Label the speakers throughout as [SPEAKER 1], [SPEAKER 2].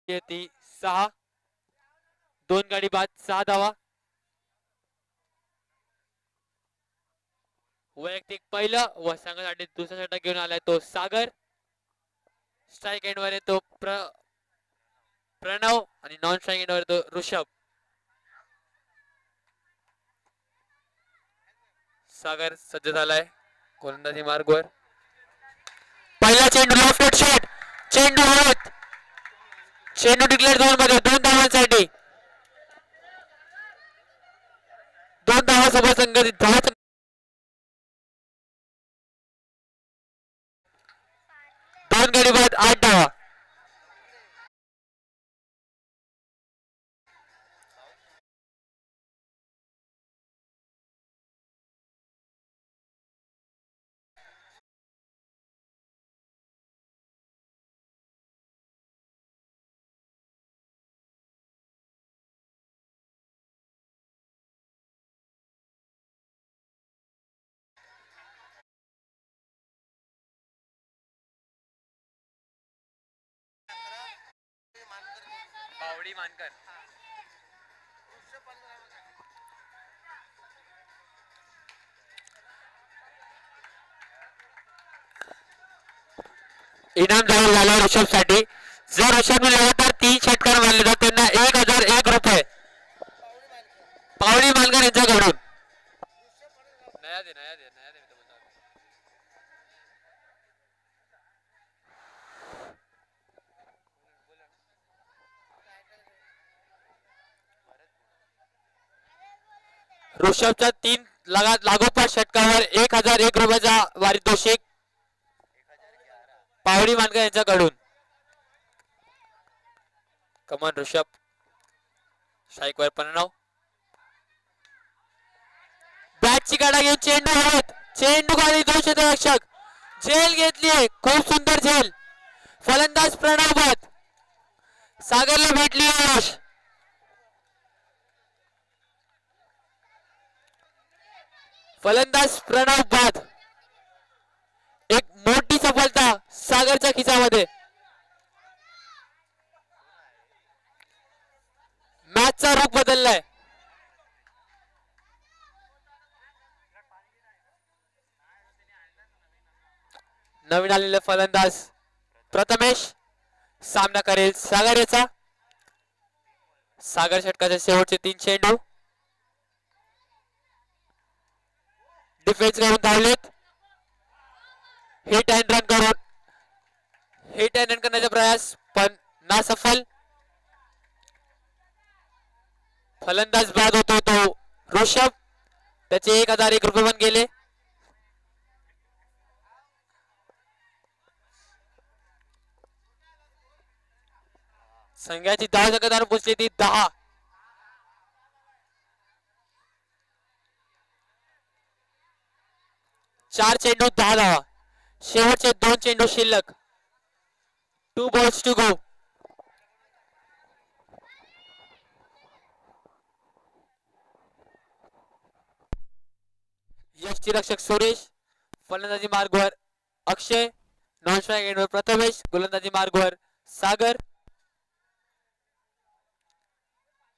[SPEAKER 1] ती 6 2 गाडी बाद 6 धावा वैयक्तिक पहिलं व संघासाठी दुसरा षटक घेऊन आलाय तो सागर स्ट्राइक एंड वर येतो प्रणव आणि नॉन स्ट्राइक एंड वर येतो ऋषभ सागर सज्ज झालाय गोलंदाजी मार्गवर पहिला चेंडू लेफ्ट शॉट चेंडू हवेत चेंडू डिक्लेअर झोन मध्ये 2 धावांसाठी 2 धावा सोबत संघ 2 गडी बाद 8 धावा पावडी मानकर इनाम जाहीर झालं ऋषभ साठी जर ऋषभने लगातार 3 षटकार मारले तर त्यांना 1001 रुपये पावडी मानकर यांच्याकडून नया दे ऋषभच्या 3 लागोपाठ षटकावर 1001 रुपयाचा पारितोषिक पावडी मानकर यांच्याकडून कमान ऋषभ स्ट्राइक वर प्रणव बॅटची गाडा घेऊन चेंडू हवेत चेंडू गाडी 2 क्षेत्ररक्षक झेल घेतलीये खूप सुंदर झेल फलंदाज प्रणव बाद सागरला भेटली यश फलंदाज प्रणव बाद एक मोठी सफलता सागरच्या खिचामध्ये मॅचचा रुख बदललाय नवीन आलेले फलंदाज प्रथमेश सामना करेल सागर याचा सागर षटकाचे शेवटचे 3 चेंडू डिफेन्स करून धावलेत हिट अँड रन करण्याचा प्रयास पण ना सफल फलंदाज बाद होतो तो ऋषभ त्याचे 1001 रुपये पण गेले संघाची धाव संख्या पोहोचली ती 10 4 चेंडू 10 धावा शेवटचे 2 चेंडू शिल्लक 2 balls to go यष्टिरक्षक सुरेश फलंदाजी मार्गवर अक्षय नॉन स्ट्राइक एंडवर प्रथमेश गोलंदाजी मार्गवर सागर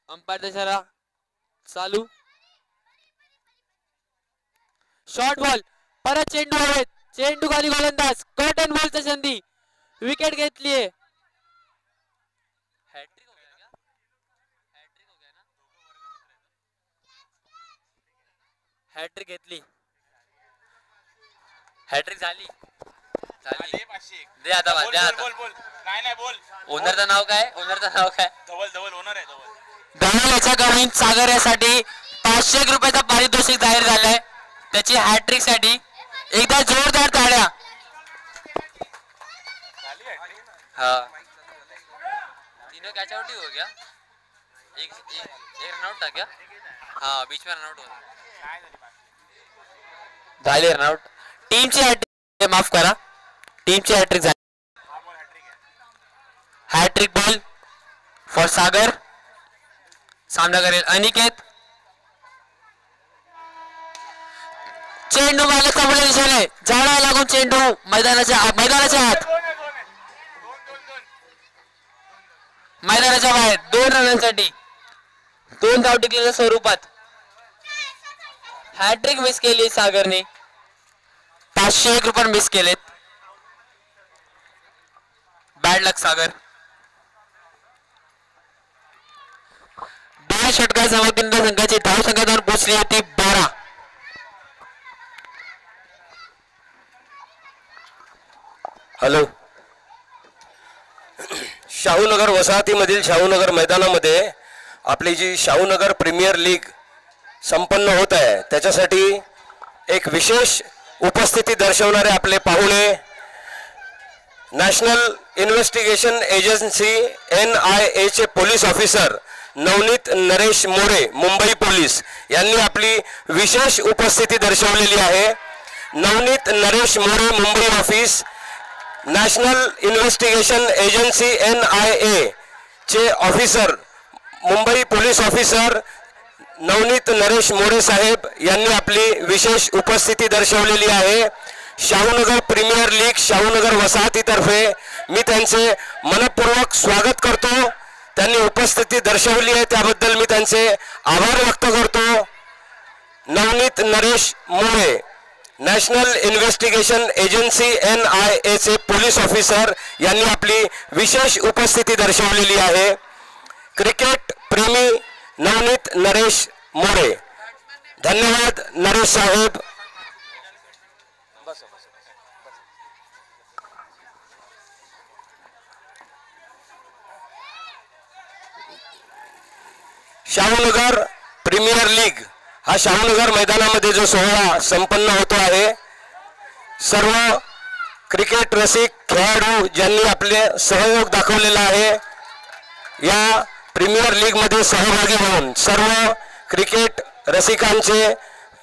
[SPEAKER 1] अंपायर इशारा चालू शॉर्ट बॉल परत चेंडू हवेत चेंडू खाली गोलंदाज कट अँड बॉलची संधी विकेट घेतलीये हॅट्रिक हो गया क्या हॅट्रिक हो गया ना हॅट्रिक घेतली हॅट्रिक झाली दे आता दे आता बोल नाही बोल ओनरचं नाव काय धवल ओनर आहे धवल याच्याकडून सागर यासाठी 500 रुपयाचा पारितोषिक जाहीर झालाय त्याची हॅट्रिक साठी एकदा जोरदार ताळ्या हाँ तीनों कैच आउट ही हो गया एक रन आउट था क्या हाँ बीच में रन आउट हुआ झाले रन आउट टीमची हॅट्रिक माफ करा टीमची हॅट्रिक झाली हॅट्रिक बॉल फॉर सागर सामना करेल अनिकेत चेंडू मागे कमला दिशेने झाडा लागून चेंडू मैदानाच्या आत मैदानाच्या बाहेर 2 रनांसाठी 2 धाव टिकलेल्या स्वरूपात हॅट्रिक मिस केली सागरने. 501 रुपये मिस केलेत. बॅड लक सागर. 2 षटकार समाप्तीनंतर संघाची धाव संख्या पोहोचली होती 12.
[SPEAKER 2] हॅलो. शाहूनगर वसाहतीमधील शाहूनगर मैदानामध्ये आपली जी शाहूनगर प्रीमियर लीग संपन्न होत आहे त्याच्यासाठी एक विशेष उपस्थिती दर्शवणारे आपले पाहुणे नॅशनल इन्व्हेस्टिगेशन एजन्सी NIA चे police officer Navneet Naresh More Mumbai police यांनी आपली विशेष उपस्थिती दर्शवलेली आहे. Navneet Naresh More Mumbai office national investigation agency NIA चे officer Mumbai police officer Navneet Naresh More साहेब यांनी आपली विशेष उपस्थिती दर्शवलेली आहे. शाहूनगर प्रीमियर लीग शाहूनगर वसाहतीतर्फे मी त्यांचे मनपूर्वक स्वागत करतो. त्यांनी उपस्थिती दर्शवली आहे त्याबद्दल मी त्यांचे आभार व्यक्त करतो. नवनीत नरेश मोरे नॅशनल इन्व्हेस्टिगेशन एजन्सी NIA चे पोलीस ऑफिसर यांनी आपली विशेष उपस्थिती दर्शवलेली आहे. क्रिकेट प्रेमी नवनीत नरेश मोरे. धन्यवाद नरेश साहेब. शाहूनगर प्रीमियर लीग हा शाहूनगर मैदानामध्ये जो सोहळा संपन्न होतो आहे सर्व क्रिकेट रसिक खेळाडू ज्यांनी आपले सहयोग दाखवलेला आहे या प्रीमियर लीग मध्ये सहभागी होऊन सर्व क्रिकेट रसिकांचे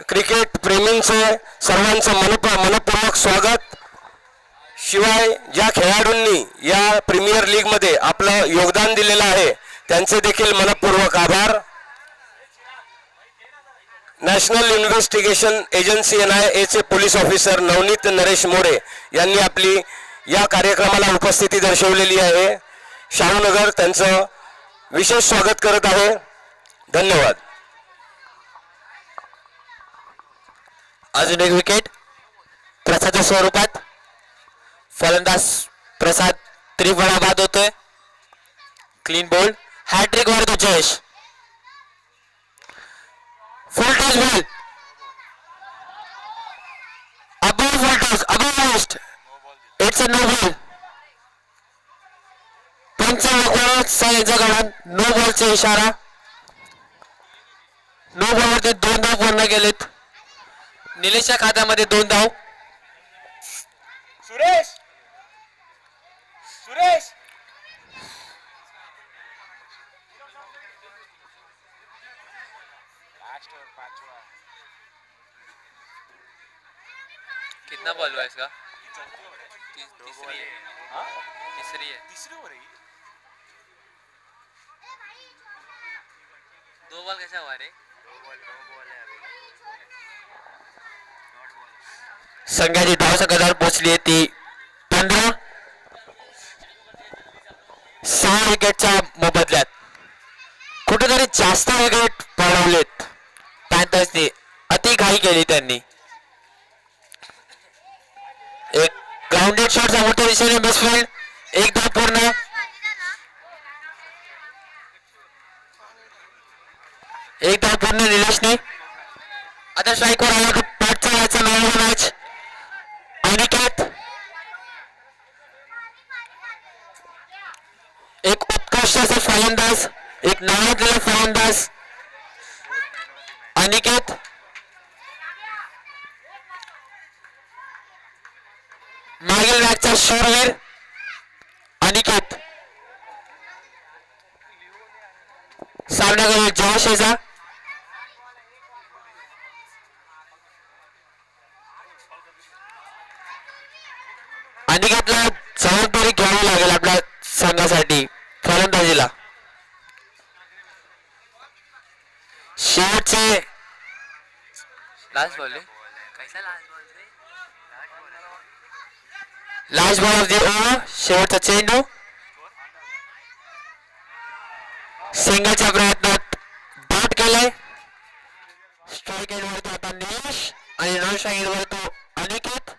[SPEAKER 2] क्रिकेट प्रेमींचे सर्वांचं मनपूर्वक स्वागत. शिवाय ज्या खेळाडूंनी या प्रीमियर लीग मध्ये आपलं योगदान दिलेलं आहे त्यांचे देखील मनपूर्वक आभार. नॅशनल इन्व्हेस्टिगेशन एजन्सी NIA चे पोलीस ऑफिसर नवनीत नरेश मोरे यांनी आपली या कार्यक्रमाला उपस्थिती दर्शवलेली आहे. शाहूनगर त्यांचं विशेष स्वागत करत आहे. धन्यवाद.
[SPEAKER 1] अजून एक विकेट प्रसादच्या स्वरूपात फलंदाज प्रसाद त्रिफळा बाद होतोय. Clean bowled. हॅट्रिक वर Jayesh. Full toss ball above full toss above waist. It's a no ball. यांच्याकडून नो बॉलचा इशारा. नो बॉलवरती 2 धाव पूर्ण केलेत. निलेशच्या खात्यामध्ये 2 धाव.
[SPEAKER 3] सुरेश सुरेश
[SPEAKER 1] कितना बॉल हुआ इसका? तीसरी है.
[SPEAKER 3] तीसरी हो रही.
[SPEAKER 1] 2 बॉल कैसा हुआ रे? संघाची धाव संख्या पोहोचली आहे ती 15. 6 विकेटच्या मोबदल्यात कुठेतरी जास्त विकेट पळवलेत पॅन्थर्सनी. अति घाई केली त्यांनी. एक ग्राउंडेड शॉट समोरच्या दिशेने मिसफील्ड. 1 धाव पूर्ण. एक धाव पूर्ण निलेशने. आता स्ट्राईकवर आला तर पाठचा याचा नाव मॅच. अनिकेत एक उत्कृष्ट असा फलंदाज एक नावाजलेला फलंदाज अनिकेत. मागील मॅचचा शूरवीर अनिकेत. सामन्याकडे जयशेजा. अनिकेतला जबाबदारी घ्यावी लागेल आपल्या संघासाठी फलंदाजीला. शेवटचे last ball last ball of the over. शेवटचा चेंडू. सिंगलच्या प्रयत्नात डॉट केलाय. स्ट्राईक एंडवरती आता निलेश आणि नॉन स्ट्राईक एंडवर तो अनिकेत.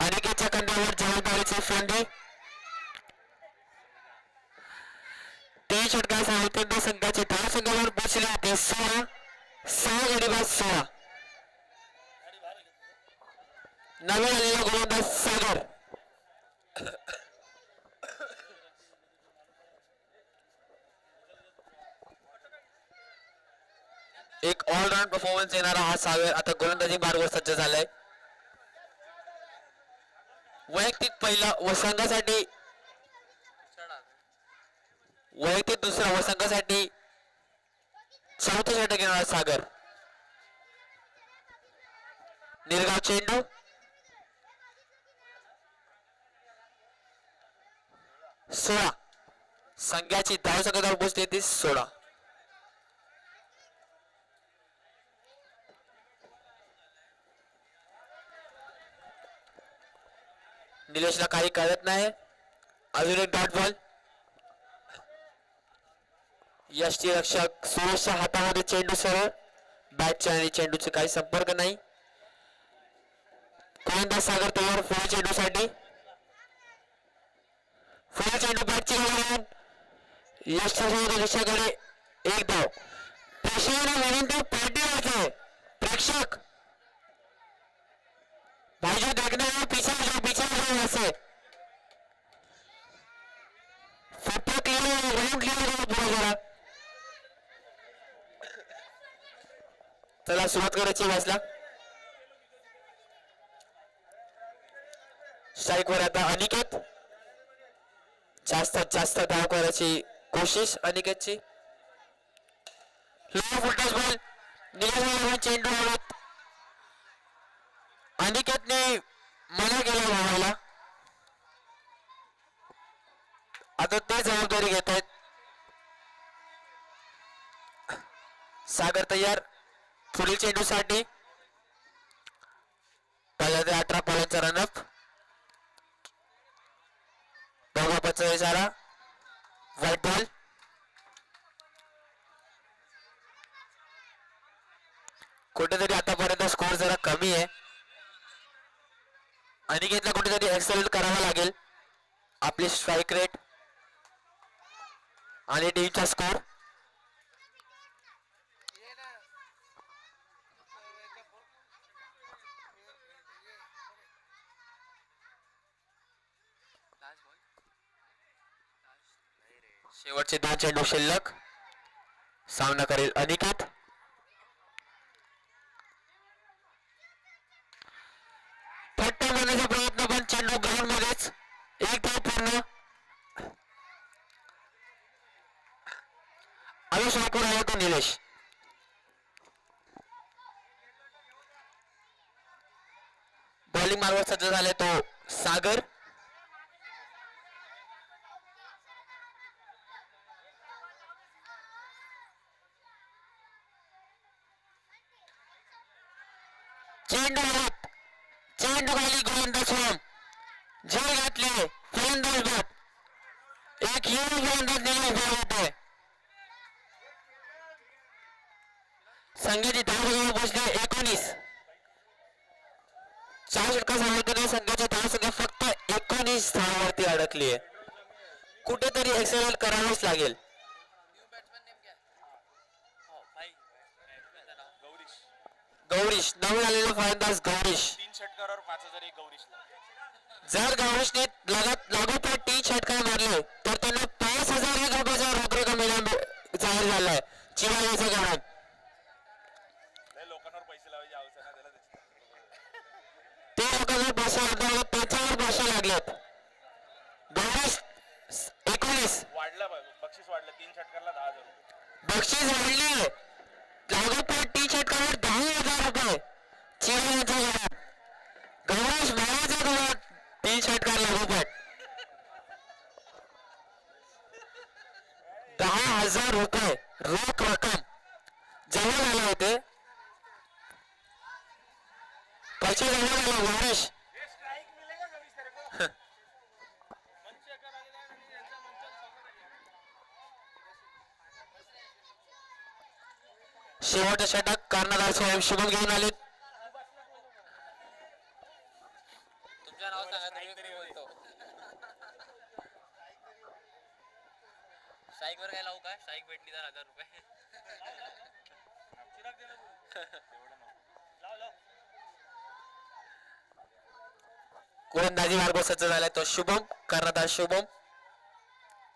[SPEAKER 1] अनिकेतच्या कंधावर जबाबदारीची फंडी. 3 षटकासह उत्तर संघाचे धाव संघावर पोहोचले होते 6 गडी बाद 16. नवीन आलेला गोलंदाज सागर. एक ऑलराऊंड परफॉर्मन्स येणारा हा सागर आता गोलंदाजी मार्गावर सज्ज झालाय. वैयक्तिक पहिला व संघासाठी वैयक्तिक दुसरा व संघासाठी चौथा षटक घेणारा सागर. निर्गाव चेंडू. सोळा संघाची धाव संघावर पोहोचली ती 16. निलेशला काही कळत नाही. अजून एक डॉट बॉल. यष्टी रक्षक सुरेशच्या हातामध्ये चेंडू सरळ. बॅटच्या आणि चेंडूचे काही संपर्क नाही. गोलंदाज सागर तयार फुल चेंडूसाठी. फुल चेंडू बॅटची घालून यष्टीकडे एक धाव. प्रेक्षकांना विनंती पार्टी व्हायचे. प्रेक्षक भाई जो देखना है पीछे जाओ ऐसे. फोटो क्लियर ग्राउंड क्लियर पूरा जरा. चला सुरुवात करायची मॅचला. स्ट्राईक वर आता अनिकेत. जास्तीत जास्त धाव करायची कोशिश अनिकेतची. लो फुटबॉल बॉल निघाला चेंडू हलत. अनिकेतने मना केला धावायला. आता ते जबाबदारी घेत आहेत. सागर तयार पुढील चेंडूसाठी. पहिला ते 18 बॉलांचा रनअप. दोघांचा इशारा. White ball. कुठेतरी आतापर्यंत स्कोर जरा कमी आहे. अनिकेतला कुठेतरी एक्सेलेंट करावा लागेल. आपली स्ट्राईक रेट आणि टीमचा स्कोर. शेवटचे 2 चेंडू शिल्लक. सामना करेल अनिकेत. फटका मारण्याचा प्रयत्न पण चेंडू ग्राउंड मध्येच. एक धाव पूर्ण. आयुष वाकून आला तो निलेश. बॉलिंग मार्गावर सज्ज झाले तो सागर. चेंडू हलत. चेंडू खाली गोलंदाज सोडून झेल घातले फलंदाज बाद. एक युवा गोलंदाज निलेश बाद होते. संघाची धाव पोहोचले 19. 4 षटकांमध्ये संघाची धाव संख्या फक्त 19 धावांवरती अडकली आहे. कुठेतरी एक्सेलेंट करावंच लागेल. गौरीश नवीन आलेला फलंदाज गौरीश.
[SPEAKER 3] 3 षटकावर 5000 एक गौरीशला.
[SPEAKER 1] जर गौरीशने लागोपाठ 3 षटकार मारले तर त्यांना 5000 रुपयाचा रोख रक्कम जाहीर झालाय. चिरायाचा कारण
[SPEAKER 3] लोकांवर पैसे लावायचे आवश्यक नाही त्याला.
[SPEAKER 1] ते लोकांवर पैसे लागले. त्याच्यावर पैसे लागलेत. गौरीश 19.
[SPEAKER 3] वाढला बक्षीस वाढलं. 3 षटकारला 10,000 रुपये
[SPEAKER 1] बक्षीस वाढले. लागोपाठ 3 षटकावर 10,000 रुपये. चिरायाचा कारण गौरीश भावाचा गौरव 3 षटकार लागोपाठ 10,000 रुपये रोख रक्कम जवळ आले होते. पैसे जवळ आले गौरीश. शेवटचा षटक कर्णधार स्वयं शुभम घेऊन आले. तुमचं नाव सांगा, तुम्ही बोलतो. साईक वर काय लावू का? साईक भेटली तर 1000 रुपये. गोलंदाजी मार्ग सज्ज झालाय तो शुभम. कर्णधार शुभम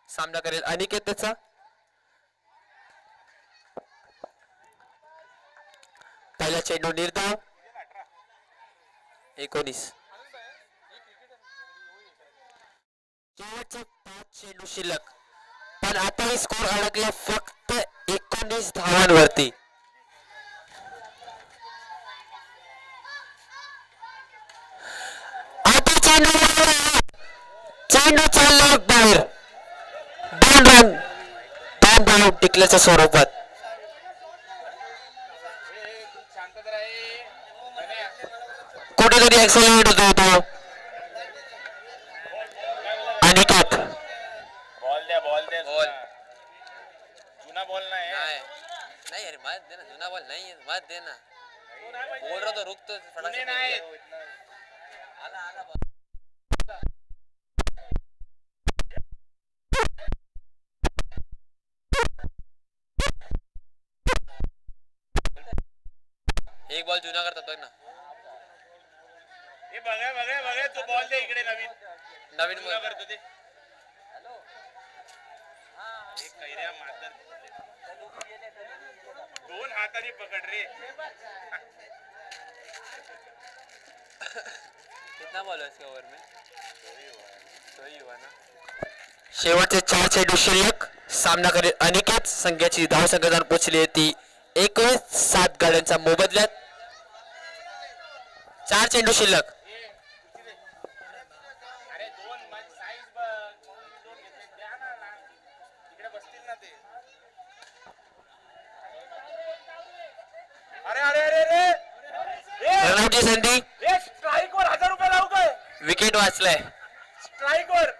[SPEAKER 1] सामना करेल अनिकेत त्याचा. पहिला चेंडू निर्धाव. 19. शेवटचे 5 चेंडू शिल्लक, पण आता स्कोर अडकला फक्त 19 धावांवरती. आता चेंडू चालला बाहेर. 2 रन 2 धाव टिकल्याच्या स्वरूपात. कुठेतरी ऍक्सिलेंट होतो तो अनिकेत.
[SPEAKER 3] बॉल जुना बॉल नाही
[SPEAKER 1] नाही अरे मत दे ना, जुना बॉल नाही, मत दे ना. बोल रहा तो रुक तो फटाफट. आला आला. एक बॉल जुना करतात बघ ना.
[SPEAKER 3] हे बघा तो बॉल दे इकडे नवीन
[SPEAKER 1] जुना
[SPEAKER 3] करतो ते. एक कैऱ्या मातर 2 हाताने पकड रे.
[SPEAKER 1] कितना बॉल है इसके ओवर में? तो ही हुआ ना. शेवटचे 4 चेंडू शिल्लक. सामना करेल अनिकेत. संघाची धाव संख्या पोहोचली ती 21. 7 गाड्यांचा मोबदल्यात. 4 चेंडू शिल्लक.
[SPEAKER 3] अरे 2 साईज बघ. 2 घेतले द्या ना, तिकडे बसतील ना ते. अरे
[SPEAKER 1] रनआउटची संधी.
[SPEAKER 3] स्ट्राईक वर 1000 रुपये लावू काय?
[SPEAKER 1] विकेट वाचलाय.
[SPEAKER 3] स्ट्राईक वर.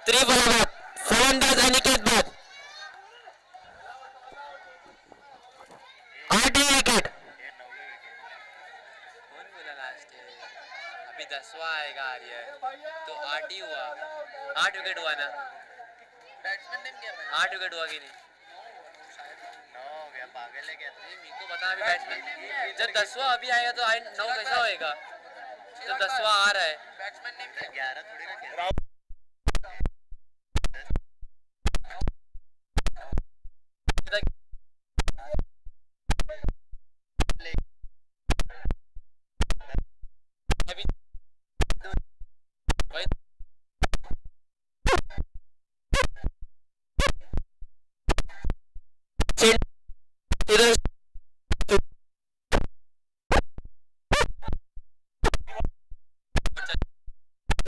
[SPEAKER 1] त्रिबल बाद. फलंदाज अनिकेत बाद. 8 विकेट. अभी 10वां आएगा आर्य, तो 8 ही हुआ. 8 विकेट हुआ ना. बैट्समैन नेम क्या है? 8 विकेट हुआ कि नहीं? 9 हो गया. पागल है क्या? मेरे को बता. अभी बैट्समैन जब 10वां अभी आएगा तो 9 कैसा होएगा जब 10वां आ रहा है? बैट्समैन नेम क्या? 11 थोड़ी ना.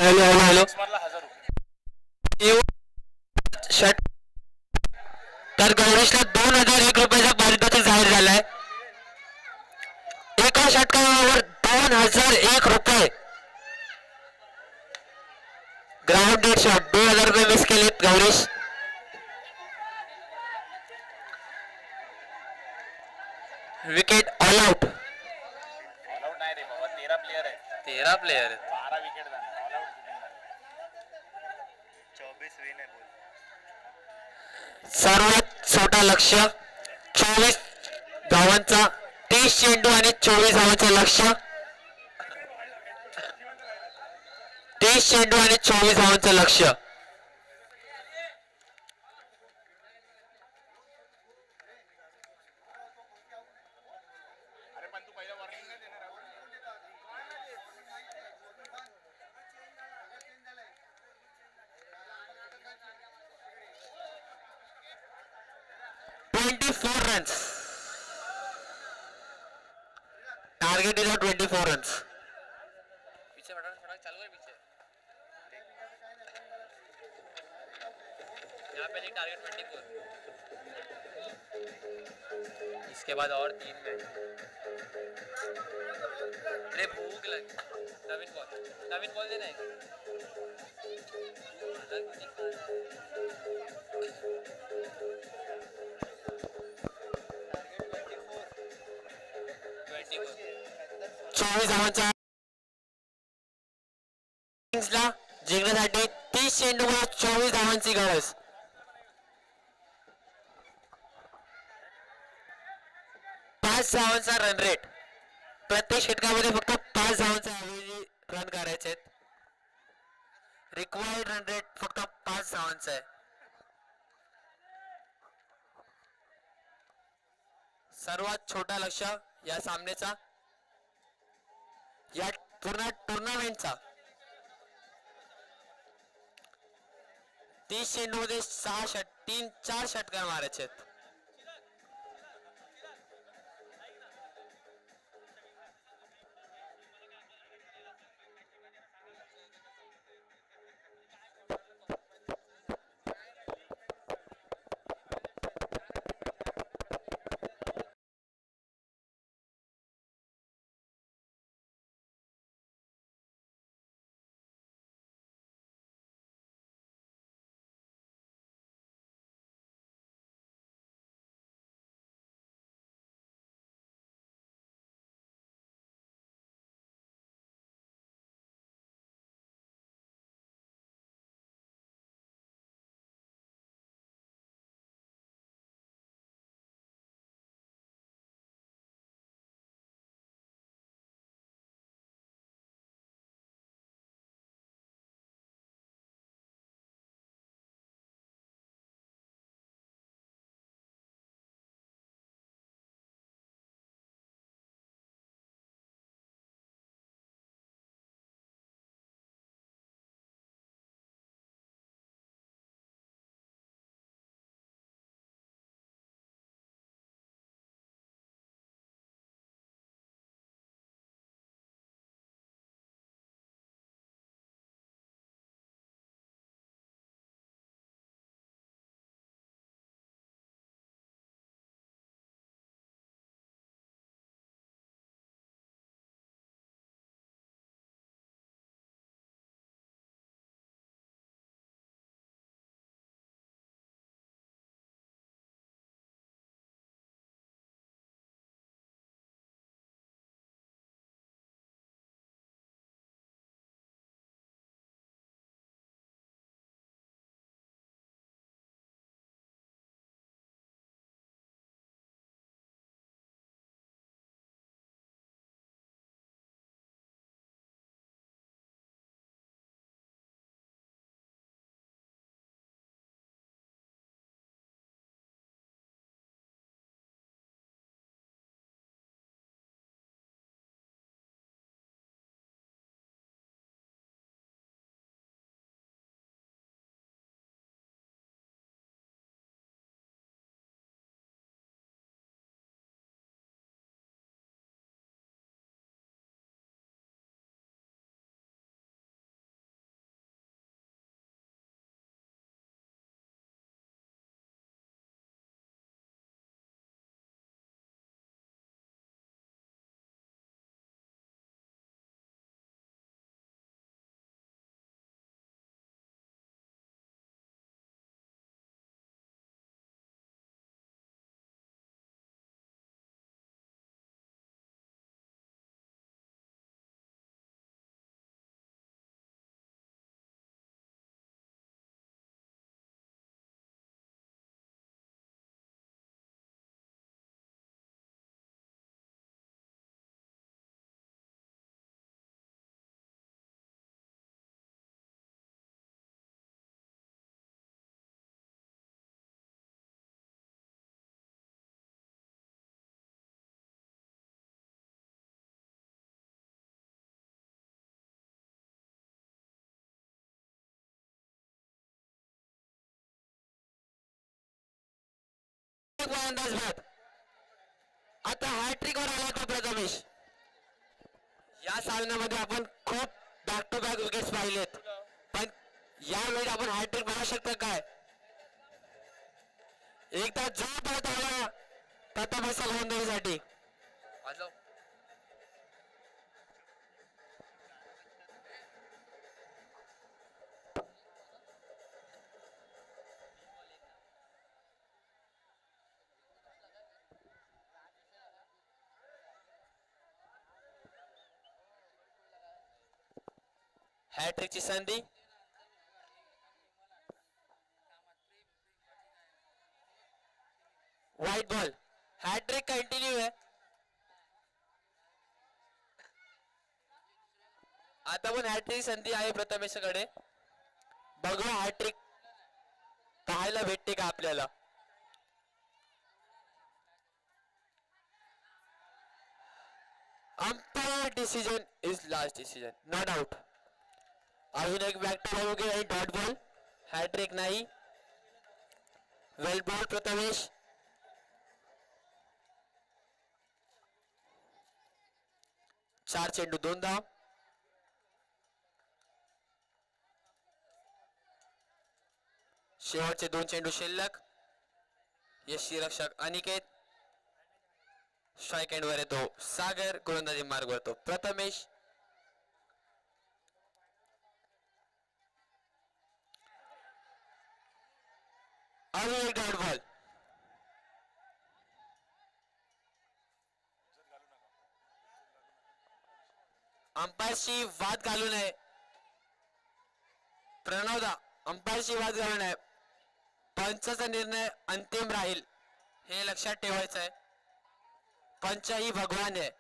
[SPEAKER 1] हॅलो तर गौरीशला 2001 रुपयाचा पारितोषिक जाहीर झालाय. एका षटकावर 2001 रुपये. ग्राउंड डेट शॉट 2000 रुपये मिस केलेत गौरीश. Wicket all out.
[SPEAKER 3] नाही रे बाबा. 13 प्लेयर आहे.
[SPEAKER 1] 13 प्लेयर.
[SPEAKER 3] 12 विकेट जाणार. ऑल आउट 24 विन आहे.
[SPEAKER 1] सर्वात छोटा लक्ष्य 24 धावांचा. 30 चेंडू आणि 24 धावांचं लक्ष्य. 30 चेंडू आणि 24 धावांचं लक्ष्य.
[SPEAKER 3] अरे पण तू पहिला वॉर्निंग नाही देणार.
[SPEAKER 1] 24 runs. Target is 24 runs. पीछे फटाफट चालू है पीछे. यहाँ पे नहीं, टारगेट 24. इसके बाद और 3 मैच। अरे भूख लगी। नवीन बॉल देना है। 24 धावांचा जिंकण्यासाठी 30 चेंडूवर 24 धावांची गरज। धावांचा रन रेट, प्रत्येक षटकामध्ये फक्त 5 धावांचा रन करायचे आहेत। रिक्वायर्ड रन रेट फक्त 5 धावांचा आहे। सर्वात छोटा लक्ष्य या सामन्याचा, या पूर्ण टुर्नामेंटचा। 30 चेंडूमध्ये 4 षटकार मारायचे आहेत। गोलंदाज बाद. आता हॅट्रिक वर आला होता प्रथमेश. या सामन्यामध्ये आपण खूप बॅक टू बॅक विकेट्स पाहिलेत, पण यावेळी आपण हॅट्रिक मारू शकतो काय? एकदा जोरदार टाळ्या प्रथमेशच्या गोलंदाजीसाठी. हॅट्रिकची संधी. White ball. हॅट्रिक कंटिन्यू आहे. आता पण हॅट्रिक संधी आहे प्रथमेशकडे. बघू हॅट्रिक पाहायला भेटते का आपल्याला. Umpire decision is last decision, no doubt. अजून एक बॅक टू बॉल आणि डॉट बॉल. हॅट्रिक नाही. Well ball Prathamesh. चार चेंडू 2 धाव. शेवटचे 2 चेंडू शिल्लक. यष्टीरक्षक अनिकेत. स्ट्राईक एंडवर येतो सागर. गोलंदाजी मार्ग वरतो प्रथमेश. अजून एक डॉट बॉल. अंपायरशी वाद घालू नये. प्रणवदा अंपायरशी वाद घालू नये. पंचाचा निर्णय अंतिम राहील हे लक्षात ठेवायचं आहे. पंच ही भगवान आहे.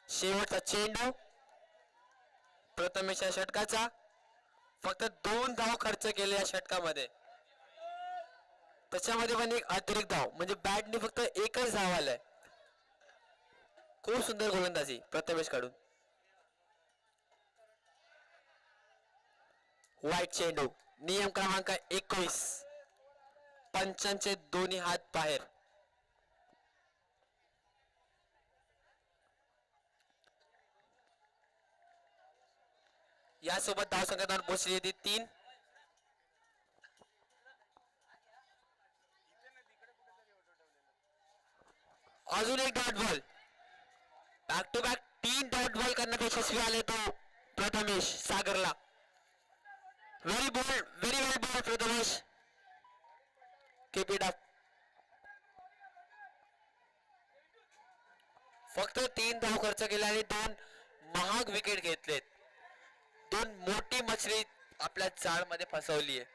[SPEAKER 1] शेवटचा चेंडू प्रथमेशच्या षटकाचा. फक्त 2 धाव खर्च केले या षटकामध्ये. त्याच्यामध्ये पण एक अतिरिक्त धाव म्हणजे बॅटने फक्त एकच धाव आलाय. खूप सुंदर गोलंदाजी प्रथमेश कडून. व्हाईट चेंडू. नियम क्रमांक 21. पंचांचे दोन्ही हात बाहेर. यासोबत धाव संख्या पोहोचली होती 3. अजून एक dot ball. Back to back 3 dot ball करण्यात यशस्वी आले तो प्रथमेश सागरला. Very well ball Prathamesh. Keep it up. फक्त 3 धाव खर्च केले आणि 2 महाग विकेट घेतलेत. 2 मोठी मछली आपल्या जाळमध्ये फसवली आहे.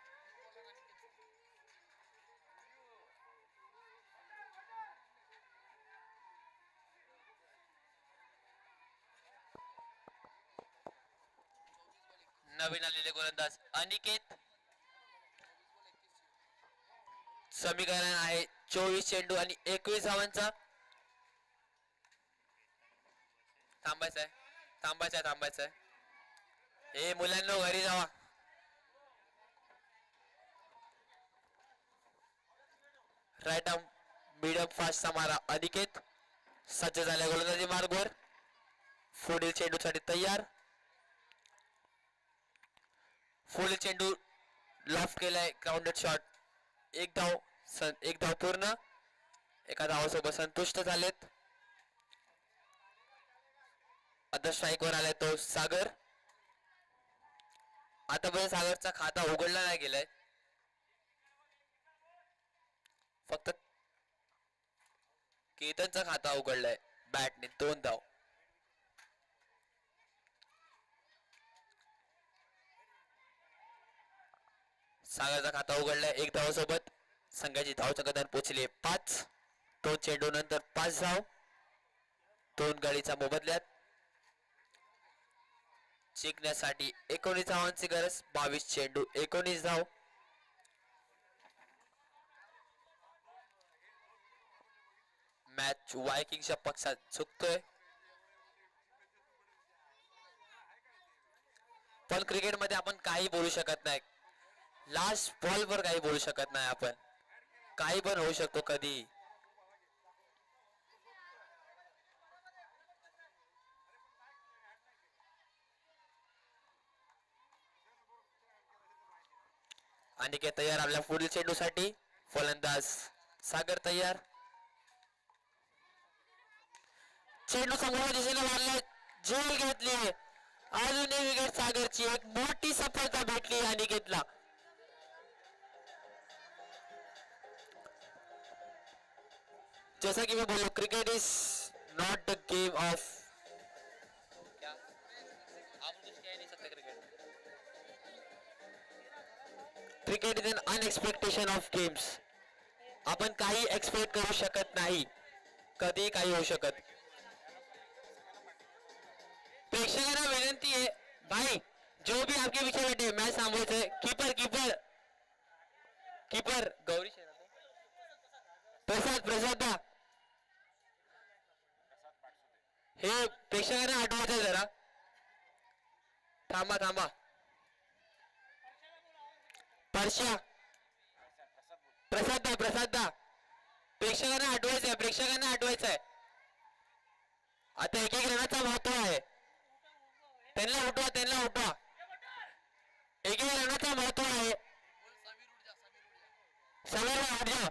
[SPEAKER 1] नवीन आलेले गोलंदाज अनिकेत. समीकरण आहे 24 चेंडू आणि 21 धावांचा. थांबायचंय. हे मुलांनो घरी जावा. राईट आर्म मीडियम फास्टचा मारा. अनिकेत सज्ज झाल्या गोलंदाजी मार्गवर. पुढील चेंडूसाठी तयार. फुल चेंडू लॉफ्ट केलाय. Grounded shot. एक धाव पूर्ण. एका धावासोबत संतुष्ट झालेत. आता स्ट्राईक वर आलाय तो सागर. आतापर्यंत सागरचा खाता उघडला नाही गेलाय. फक्त केतनचा खाता उघडलाय बॅटने. 2 धाव. सागरचा खाता उघडलाय 1 धावासोबत. संघाची धाव संख्या पोहोचली 5. 2 चेंडू नंतर 5 धाव. 2 गाडीच्या मोबदल्यात. जिंकण्यासाठी 19 धावांची गरज. 22 चेंडू 19 धाव. मॅच वायकिंगच्या पक्षात झुकतोय. पण क्रिकेटमध्ये आपण काही बोलू शकत नाही. लास्ट बॉल वर काही बोलू शकत नाही आपण. काही पण होऊ शकतो कधी. अनिकेत तयार आपल्या पुढील चेंडूसाठी. फलंदाज सागर तयार. चेंडू समोर दिशेने मारला, झेल घेतली. अजून एक विकेट सागरची. एक मोठी सफलता भेटली अनिकेतला. जैसा कि मैं बोलूं, cricket is not the game of क्या आप कुछ कह नहीं सकते. Cricket is an unexpectation of games. आपण काही एक्सपेक्ट करू शकत नाही, कधी काही होऊ शकत. प्रेक्षकांना विनंती है भाई, जो भी आपके पीछे बैठे मैच सांभाळत है. कीपर कीपर कीपर गौरी प्रसाद प्रसाद दा हे प्रेक्षकांना आठवायचं जरा. थांबा थांबा. परश्या प्रसाद दा प्रेक्षकांना आठवायचं आहे. आता एक एक रनाचा महत्व आहे. त्यांना उठवा. एक एक रनाचा महत्व आहे. समीर उठ जा.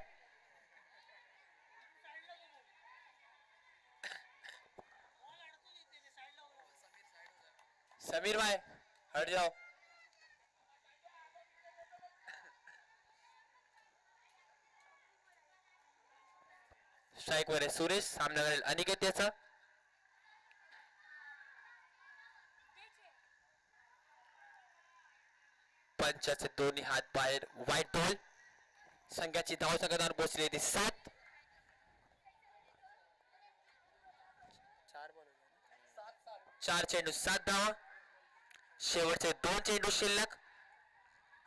[SPEAKER 1] समीर भाई हट जाओ. स्ट्राइक वर आहे सुरेश. सामना करेल अनिकेत. याचा पंचाचे दोन्ही हात बाहेर. White ball. संघाची धाव संघावर पोहोचली ती 7. 4 चेंडू 7 धावा. शेवटचे 2 चेंडू शिल्लक.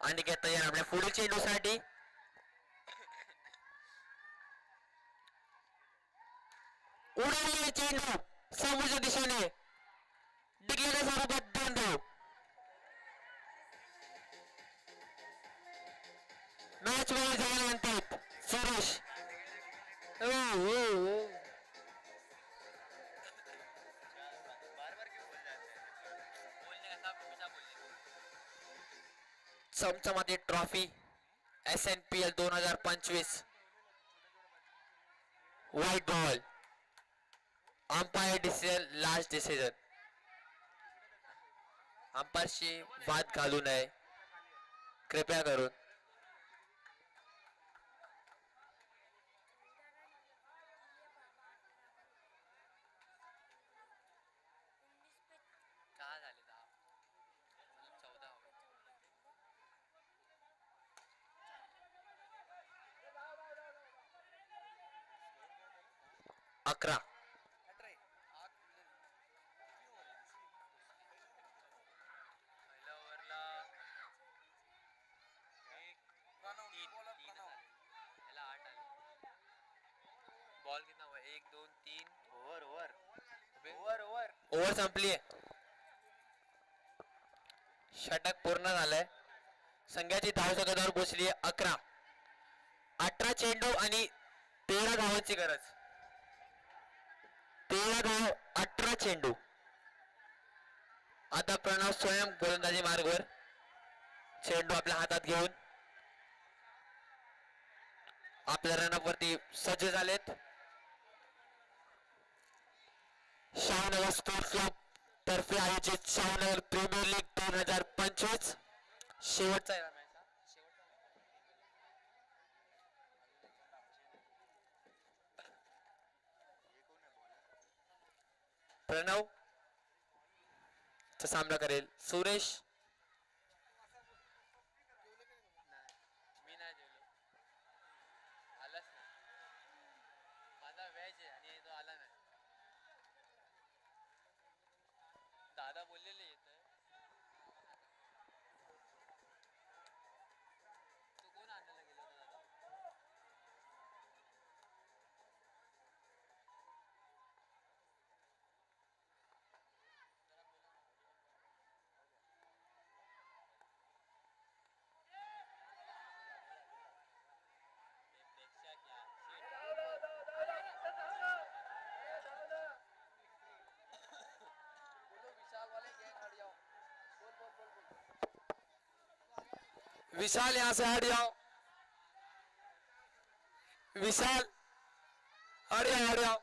[SPEAKER 1] अनिकेत तयार आपल्या पुढील चेंडूसाठी. उडवलेला चेंडू समोरच्या दिशेने. डिक्लेअर स्वरूपात 2 धाव. मॅच मध्ये जायला म्हणतात सुरेश. चमचमाती trophy SNPL 2025. White ball. Umpire decision last decision. अंपायरशी वाद घालू नये कृपया करून. का झाले 14 11. बॉल कितना हुआ? 1 2 3 ओव्हर संपली आहे. षटक पूर्ण झालंय. संघाची धाव संघावर पोहोचली 11. 18 चेंडू आणि 13 धावांची गरज. 13 धाव 18 चेंडू. आता प्रणव स्वयं गोलंदाजी मार्गवर. चेंडू आपल्या हातात घेऊन आपल्या रनअप वरती सज्ज झालेत. शाहनगर स्पोर्ट्स क्लब तर्फे आयोजित शाहनगर प्रीमियर लीग 2025 शेवटचा प्रणव चा सामना करेल सुरेश. मी नाही जेवलो. आलाच नाही. माझा व्याज आहे आणि तो आला नाही. दादा बोललेले येत. तू कोण आणायला गेला होता दादा?
[SPEAKER 2] विशाल यहाँ से हट जाओ, विशाल हट जाओ हट जाओ।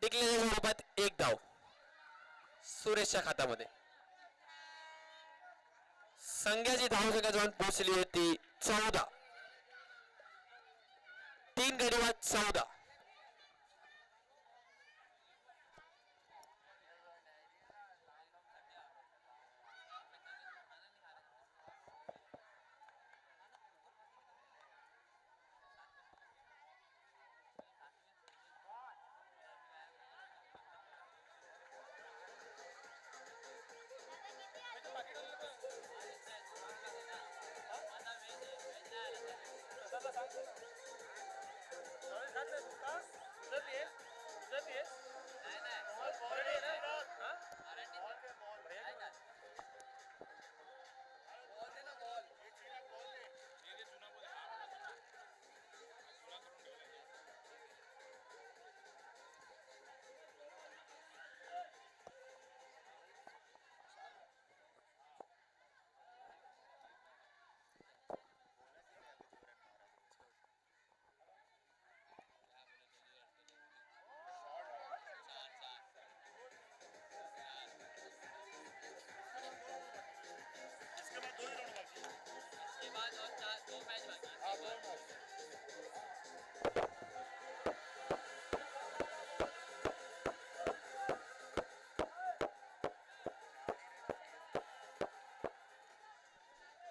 [SPEAKER 2] टिकलेल्या स्वरूपात एक धाव सुरेशच्या खात्यामध्ये। संघाची धावसंख्या जाऊन पोहोचली होती 14, 3 गडी बाद 14।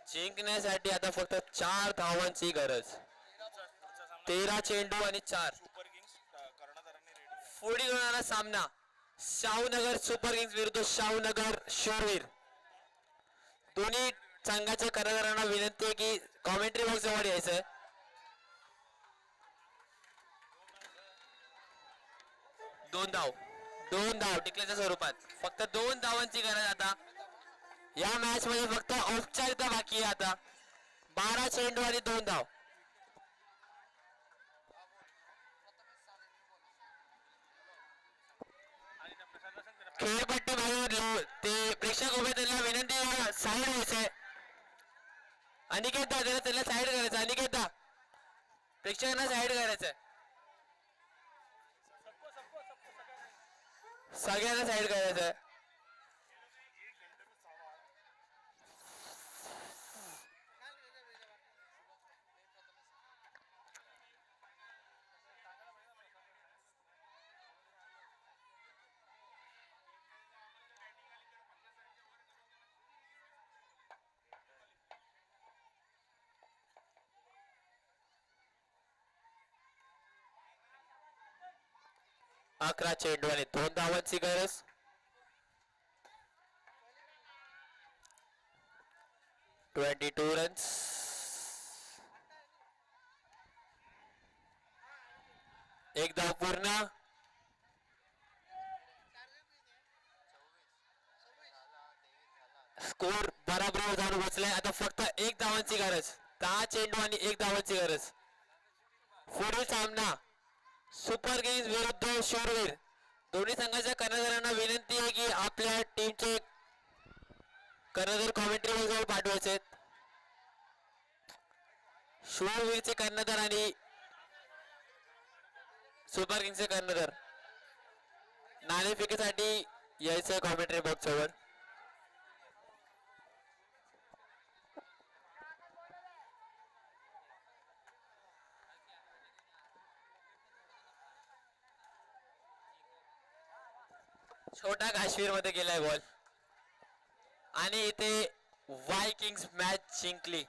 [SPEAKER 2] जिंकण्यासाठी आता फक्त 4 धावांची गरज। 13 चेंडू आणि 4। पुढील होणारा सामना शाहूनगर सुपर किंग्स विरुद्ध शाहूनगर शूरवीर। दोन्ही संघाच्या कर्णधारांना विनंती आहे की कॉमेंट्री बॉक्स जवळ यायचं। 2 धाव टिकल्याच्या स्वरूपात फक्त 2 धावांची गरज आता या मॅच मध्ये। फक्त औपचारिकता बाकी आहे आता। 12 चेंडू आणि 2 धाव। खेळपट्टी बाहेर ते प्रेक्षक उभे त्यांना विनंती साईड व्हायचंय। अनिकेत दा त्याला साईड करायचं। अनिकेत दा प्रेक्षकांना साईड करायचंय। सगळ्यांना साईड करायचंय। अकरा चेंडू आणि 2 धावांची गरज। रन्स। एक धाव पूर्ण। स्कोर बराबर जाऊन बसलाय। आता फक्त 1 धावांची गरज। 10 चेंडू आणि 1 धावांची गरज। पुढील सामना सुपर किंग्स विरुद्ध शूरवीर। दोन्ही संघाच्या कर्णधारांना विनंती आहे की आपल्या टीमचे कर्णधार कॉमेंट्री बॉक्सवर पाठवायचे। शूरवीरचे कर्णधार आणि सुपर किंग्सचे कर्णधार नाणेफेकीसाठी यायचं कॉमेंट्री बॉक्सवर। छोटा काश्मीर मध्ये गेलाय बॉल आणि इथे वायकिंग्स मॅच जिंकली।